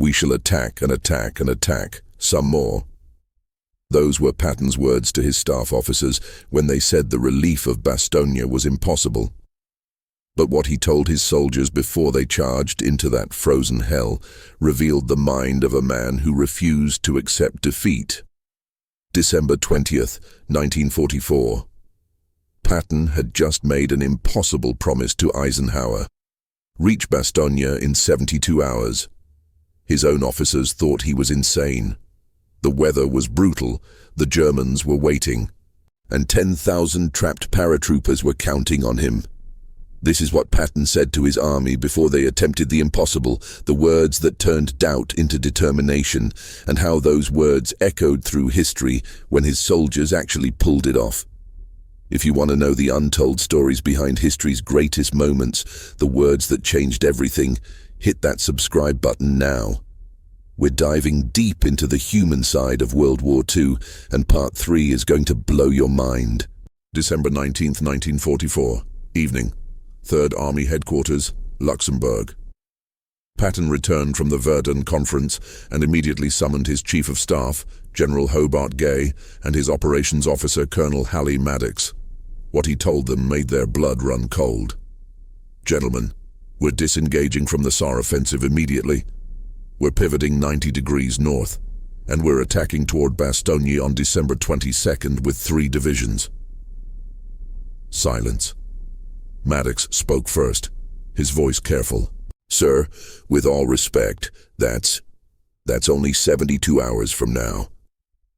We shall attack and attack and attack, some more. Those were Patton's words to his staff officers when they said the relief of Bastogne was impossible. But what he told his soldiers before they charged into that frozen hell revealed the mind of a man who refused to accept defeat. December 20th, 1944. Patton had just made an impossible promise to Eisenhower: reach Bastogne in 72 hours. His own officers thought he was insane. The weather was brutal, the Germans were waiting, and 10,000 trapped paratroopers were counting on him. This is what Patton said to his army before they attempted the impossible, the words that turned doubt into determination, and how those words echoed through history when his soldiers actually pulled it off. If you want to know the untold stories behind history's greatest moments, the words that changed everything, hit that subscribe button now. We're diving deep into the human side of World War II, and Part 3 is going to blow your mind. December 19th, 1944, evening. 3rd Army Headquarters, Luxembourg. Patton returned from the Verdun Conference and immediately summoned his Chief of Staff, General Hobart Gay, and his Operations Officer, Colonel Halley Maddox. What he told them made their blood run cold. Gentlemen, we're disengaging from the Saar offensive immediately. We're pivoting 90 degrees north, and we're attacking toward Bastogne on December 22nd with 3 divisions. Silence. Maddox spoke first, his voice careful. Sir, with all respect, that's only 72 hours from now.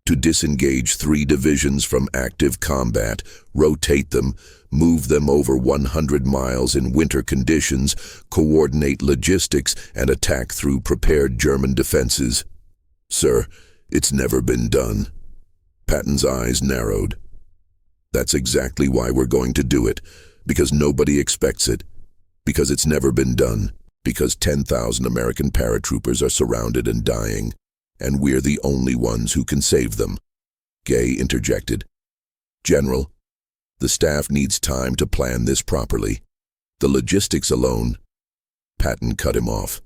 To disengage 3 divisions from active combat, rotate them, move them over 100 miles in winter conditions, coordinate logistics, and attack through prepared German defenses. Sir, it's never been done. Patton's eyes narrowed. That's exactly why we're going to do it, because nobody expects it, because it's never been done, because 10,000 American paratroopers are surrounded and dying, and we're the only ones who can save them. Gay interjected. General, the staff needs time to plan this properly. The logistics alone. Patton cut him off.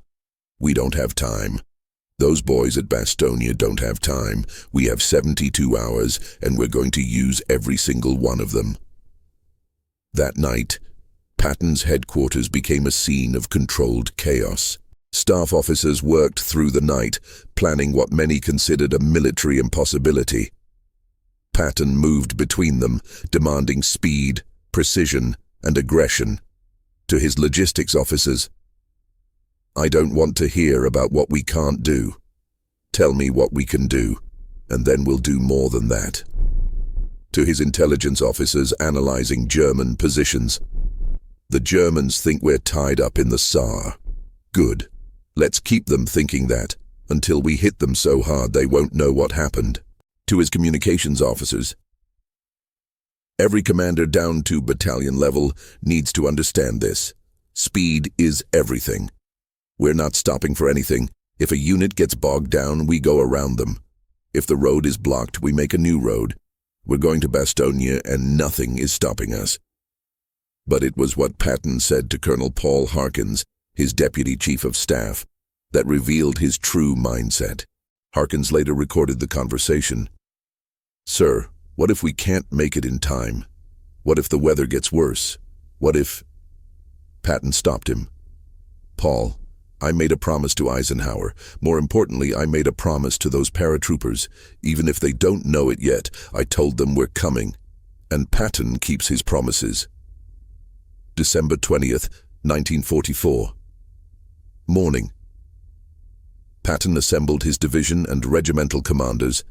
We don't have time. Those boys at Bastogne don't have time. We have 72 hours, and we're going to use every single one of them. That night, Patton's headquarters became a scene of controlled chaos. Staff officers worked through the night, planning what many considered a military impossibility. Patton moved between them, demanding speed, precision, and aggression. To his logistics officers, I don't want to hear about what we can't do. Tell me what we can do, and then we'll do more than that. To his intelligence officers analyzing German positions, the Germans think we're tied up in the Saar. Good. Let's keep them thinking that, until we hit them so hard they won't know what happened. To his communications officers, every commander down to battalion level needs to understand this. Speed is everything. We're not stopping for anything. If a unit gets bogged down, we go around them. If the road is blocked, we make a new road. We're going to Bastogne and nothing is stopping us. But it was what Patton said to Colonel Paul Harkins, his deputy chief of staff, that revealed his true mindset. Harkins later recorded the conversation. Sir, what if we can't make it in time? What if the weather gets worse? What if... Patton stopped him. Paul, I made a promise to Eisenhower. More importantly, I made a promise to those paratroopers. Even if they don't know it yet, I told them we're coming. And Patton keeps his promises. December 20th, 1944. Morning. Patton assembled his division and regimental commanders.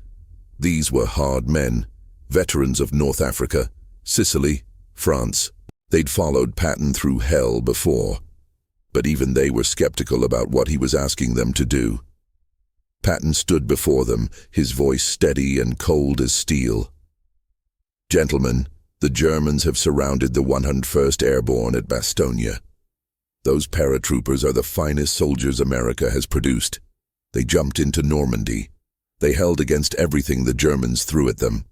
These were hard men, veterans of North Africa, Sicily, France. They'd followed Patton through hell before, but even they were skeptical about what he was asking them to do. Patton stood before them, his voice steady and cold as steel. Gentlemen, the Germans have surrounded the 101st Airborne at Bastogne. Those paratroopers are the finest soldiers America has produced. They jumped into Normandy. They held against everything the Germans threw at them.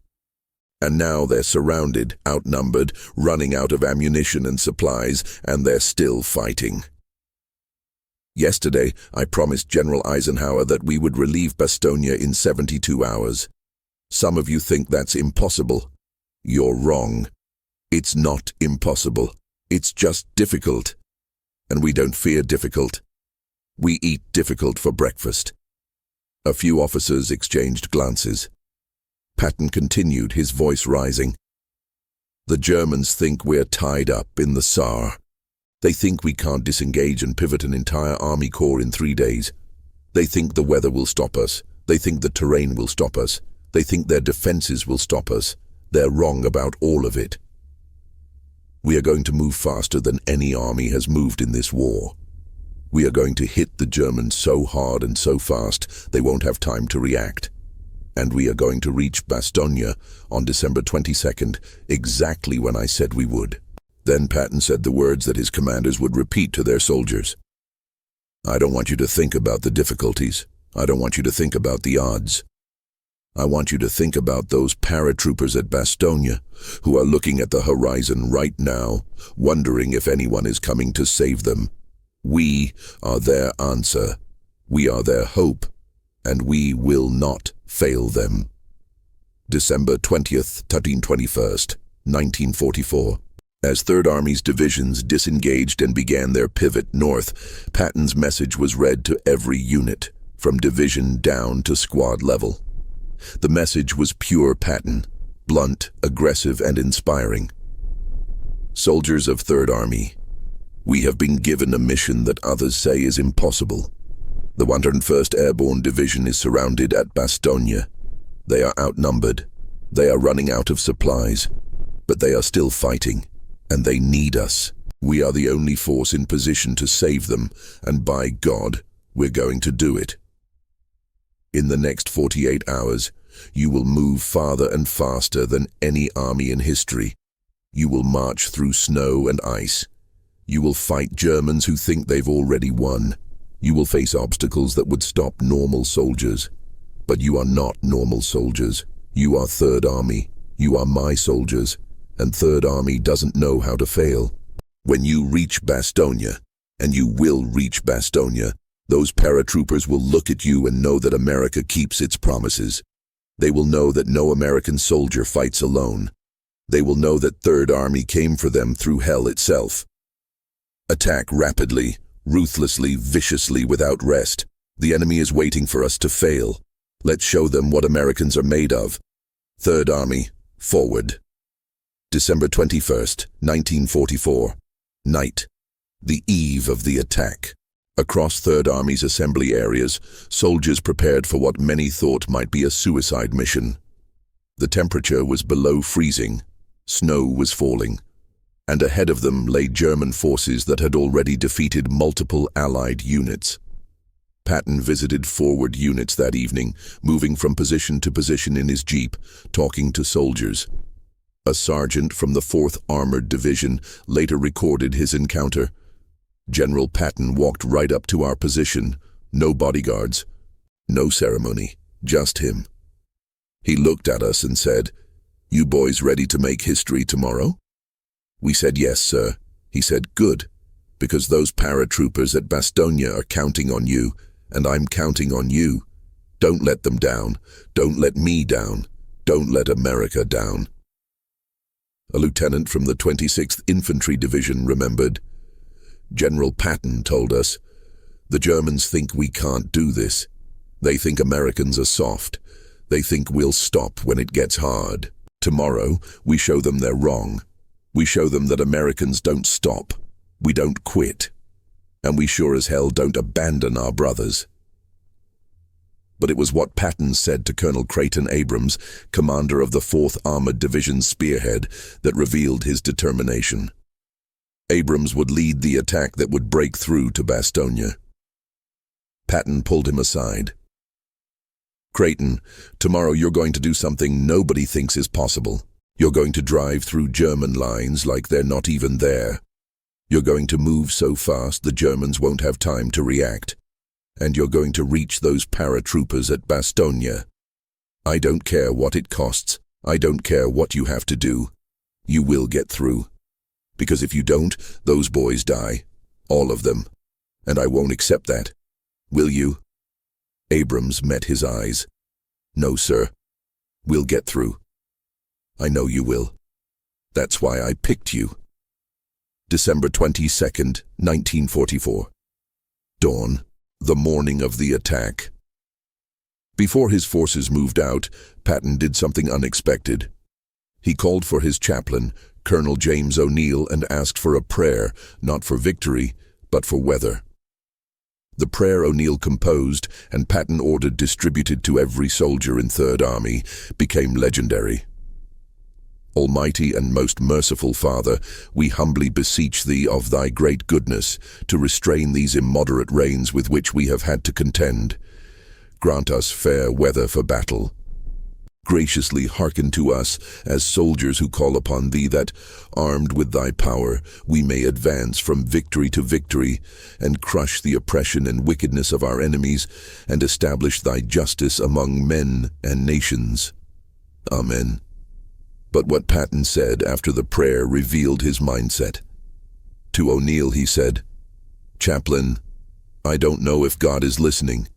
And now they're surrounded, outnumbered, running out of ammunition and supplies, and they're still fighting. Yesterday, I promised General Eisenhower that we would relieve Bastogne in 72 hours. Some of you think that's impossible. You're wrong. It's not impossible. It's just difficult. And we don't fear difficult. We eat difficult for breakfast. A few officers exchanged glances. Patton continued, his voice rising. The Germans think we're tied up in the Saar. They think we can't disengage and pivot an entire army corps in 3 days. They think the weather will stop us. They think the terrain will stop us. They think their defenses will stop us. They're wrong about all of it. We are going to move faster than any army has moved in this war. We are going to hit the Germans so hard and so fast they won't have time to react. And we are going to reach Bastogne on December 22nd, exactly when I said we would. Then Patton said the words that his commanders would repeat to their soldiers. I don't want you to think about the difficulties. I don't want you to think about the odds. I want you to think about those paratroopers at Bastogne who are looking at the horizon right now, wondering if anyone is coming to save them. We are their answer. We are their hope, and we will not fail them. December 20th, 21st, 1944. As Third Army's divisions disengaged and began their pivot north, Patton's message was read to every unit, from division down to squad level. The message was pure Patton, blunt, aggressive, and inspiring. Soldiers of Third Army, we have been given a mission that others say is impossible. The 101st Airborne Division is surrounded at Bastogne. They are outnumbered. They are running out of supplies. But they are still fighting, and they need us. We are the only force in position to save them, and by God, we're going to do it. In the next 48 hours, you will move farther and faster than any army in history. You will march through snow and ice. You will fight Germans who think they've already won. You will face obstacles that would stop normal soldiers. But you are not normal soldiers. You are Third Army. You are my soldiers. And Third Army doesn't know how to fail. When you reach Bastogne, and you will reach Bastogne, those paratroopers will look at you and know that America keeps its promises. They will know that no American soldier fights alone. They will know that Third Army came for them through hell itself. Attack rapidly, ruthlessly, viciously, without rest. The enemy is waiting for us to fail. Let's show them what Americans are made of. Third Army, forward. December 21st, 1944. Night. The eve of the attack. Across Third Army's assembly areas, soldiers prepared for what many thought might be a suicide mission. The temperature was below freezing. Snow was falling. And ahead of them lay German forces that had already defeated multiple Allied units. Patton visited forward units that evening, moving from position to position in his jeep, talking to soldiers. A sergeant from the 4th Armored Division later recorded his encounter. General Patton walked right up to our position, no bodyguards, no ceremony, just him. He looked at us and said, "You boys ready to make history tomorrow?" We said, "Yes, sir." He said, "Good, because those paratroopers at Bastogne are counting on you, and I'm counting on you. Don't let them down. Don't let me down. Don't let America down." A lieutenant from the 26th Infantry Division remembered. General Patton told us, "The Germans think we can't do this. They think Americans are soft. They think we'll stop when it gets hard. Tomorrow, we show them they're wrong. We show them that Americans don't stop. We don't quit. And we sure as hell don't abandon our brothers." But it was what Patton said to Colonel Creighton Abrams, commander of the 4th Armored Division's spearhead, that revealed his determination. Abrams would lead the attack that would break through to Bastogne. Patton pulled him aside. "Creighton, tomorrow you're going to do something nobody thinks is possible. You're going to drive through German lines like they're not even there. You're going to move so fast the Germans won't have time to react. And you're going to reach those paratroopers at Bastogne. I don't care what it costs. I don't care what you have to do. You will get through. Because if you don't, those boys die. All of them. and I won't accept that. Will you? Abrams met his eyes. No, sir. We'll get through. I know you will. That's why I picked you. December 22nd, 1944. Dawn, the morning of the attack. Before his forces moved out, Patton did something unexpected. He called for his chaplain, Colonel James O'Neill, and asked for a prayer, not for victory, but for weather. The prayer O'Neill composed and Patton ordered distributed to every soldier in Third Army became legendary. Almighty and most merciful Father, we humbly beseech Thee of Thy great goodness to restrain these immoderate rains with which we have had to contend. Grant us fair weather for battle. Graciously hearken to us as soldiers who call upon Thee that, armed with Thy power, we may advance from victory to victory and crush the oppression and wickedness of our enemies and establish Thy justice among men and nations. Amen. But what Patton said after the prayer revealed his mindset. To O'Neill he said, "Chaplain, I don't know if God is listening,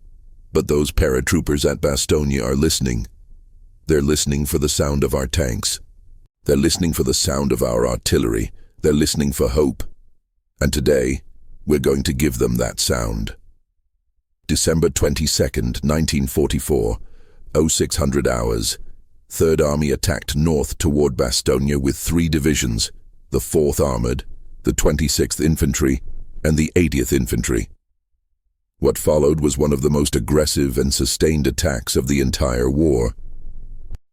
but those paratroopers at Bastogne are listening. They're listening for the sound of our tanks. They're listening for the sound of our artillery. They're listening for hope. And today, we're going to give them that sound." December 22nd, 1944, 0600 hours. Third Army attacked north toward Bastogne with 3 divisions, the 4th Armored, the 26th Infantry, and the 80th Infantry. What followed was one of the most aggressive and sustained attacks of the entire war.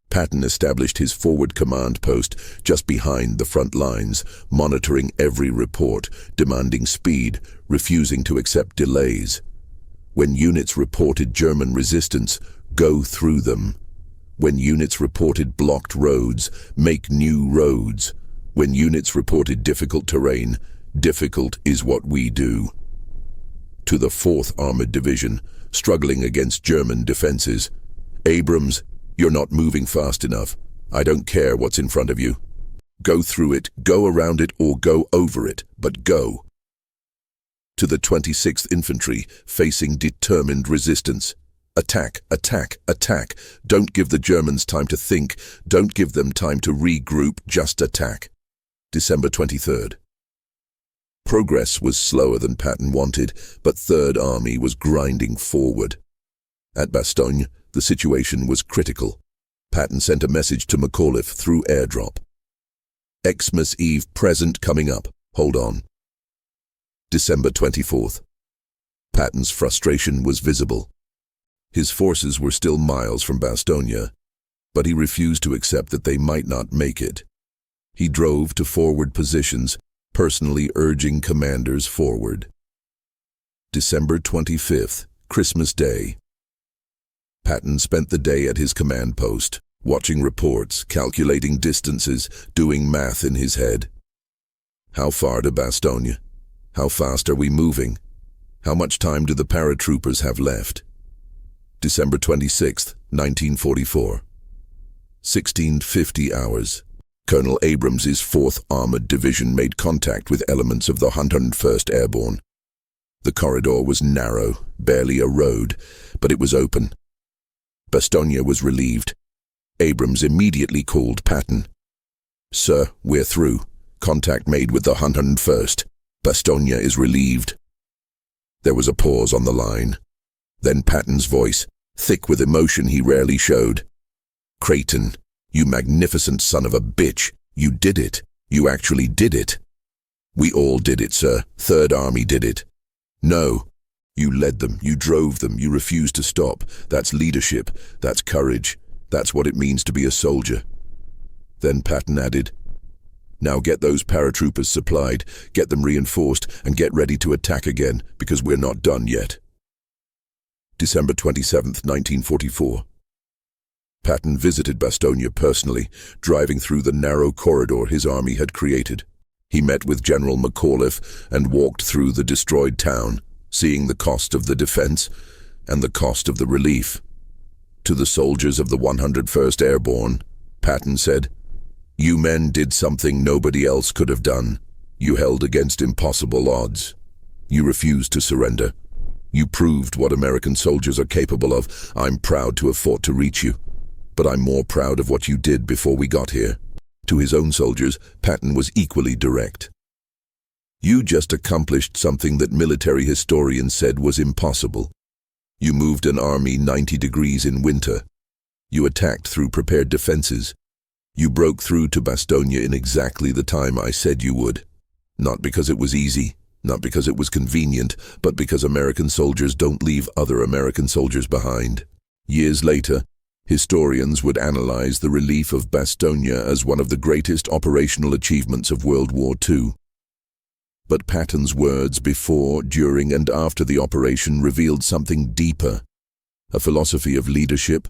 Patton established his forward command post just behind the front lines, monitoring every report, demanding speed, refusing to accept delays. When units reported German resistance, go through them. When units reported blocked roads, make new roads. When units reported difficult terrain, difficult is what we do. To the 4th Armored Division, struggling against German defenses, Abrams, you're not moving fast enough. I don't care what's in front of you. Go through it, go around it, or go over it, but go. To the 26th Infantry, facing determined resistance. Attack, attack, attack. Don't give the Germans time to think. Don't give them time to regroup, just attack. December 23rd. Progress was slower than Patton wanted, but Third Army was grinding forward. At Bastogne, the situation was critical. Patton sent a message to McAuliffe through airdrop. Xmas Eve present coming up. Hold on. December 24th. Patton's frustration was visible. His forces were still miles from Bastogne, but he refused to accept that they might not make it. He drove to forward positions, personally urging commanders forward. December 25th, Christmas Day. Patton spent the day at his command post, watching reports, calculating distances, doing math in his head. How far to Bastogne? How fast are we moving? How much time do the paratroopers have left? December 26th, 1944. 1650 hours. Colonel Abrams's 4th Armored Division made contact with elements of the 101st Airborne. The corridor was narrow, barely a road, but it was open. Bastogne was relieved. Abrams immediately called Patton. "Sir, we're through. Contact made with the 101st. Bastogne is relieved." There was a pause on the line. Then Patton's voice, thick with emotion he rarely showed. "Creighton, you magnificent son of a bitch. You did it. You actually did it." "We all did it, sir. Third Army did it." "No. You led them. You drove them. You refused to stop. That's leadership. That's courage. That's what it means to be a soldier." Then Patton added, "Now get those paratroopers supplied, get them reinforced, and get ready to attack again, because we're not done yet." December 27th, 1944. Patton visited Bastogne personally, driving through the narrow corridor his army had created. He met with General McAuliffe and walked through the destroyed town, seeing the cost of the defense and the cost of the relief. To the soldiers of the 101st Airborne, Patton said, "You men did something nobody else could have done. You held against impossible odds. You refused to surrender. You proved what American soldiers are capable of. I'm proud to have fought to reach you, but I'm more proud of what you did before we got here." To his own soldiers, Patton was equally direct. "You just accomplished something that military historians said was impossible. You moved an army 90 degrees in winter. You attacked through prepared defenses. You broke through to Bastogne in exactly the time I said you would. Not because it was easy, not because it was convenient, but because American soldiers don't leave other American soldiers behind." Years later, historians would analyze the relief of Bastogne as one of the greatest operational achievements of World War II. But Patton's words before, during, and after the operation revealed something deeper: a philosophy of leadership,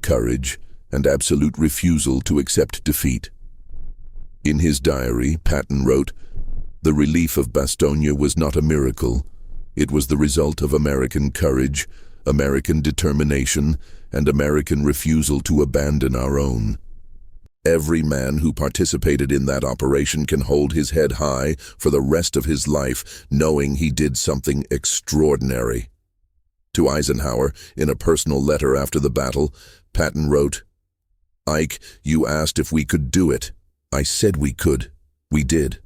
courage, and absolute refusal to accept defeat. In his diary, Patton wrote, "The relief of Bastogne was not a miracle. It was the result of American courage, American determination, and American refusal to abandon our own." Every man who participated in that operation can hold his head high for the rest of his life, knowing he did something extraordinary. To Eisenhower, in a personal letter after the battle, Patton wrote, "Ike, you asked if we could do it. I said we could. We did.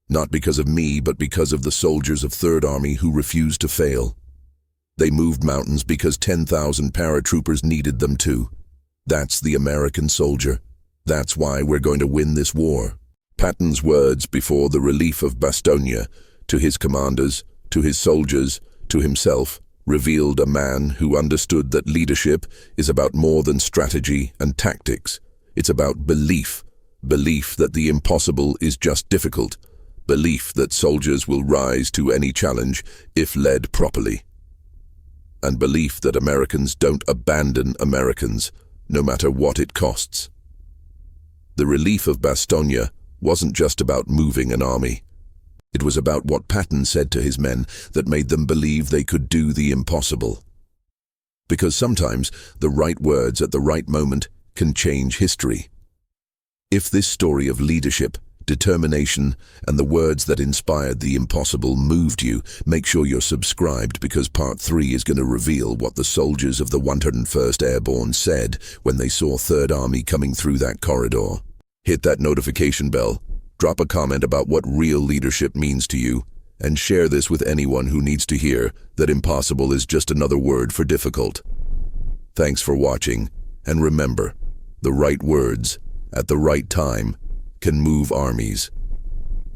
Not because of me, but because of the soldiers of Third Army who refused to fail. They moved mountains because 10,000 paratroopers needed them to. That's the American soldier. That's why we're going to win this war." Patton's words before the relief of Bastogne, to his commanders, to his soldiers, to himself, revealed a man who understood that leadership is about more than strategy and tactics. It's about belief. Belief that the impossible is just difficult. Belief that soldiers will rise to any challenge if led properly. And belief that Americans don't abandon Americans, no matter what it costs. The relief of Bastogne wasn't just about moving an army. It was about what Patton said to his men that made them believe they could do the impossible. Because sometimes the right words at the right moment can change history. If this story of leadership, determination, and the words that inspired the impossible moved you, make sure you're subscribed, because part 3 is going to reveal what the soldiers of the 101st Airborne said when they saw Third Army coming through that corridor. Hit that notification bell, drop a comment about what real leadership means to you, and share this with anyone who needs to hear that impossible is just another word for difficult. Thanks for watching, and remember, the right words at the right time can move armies.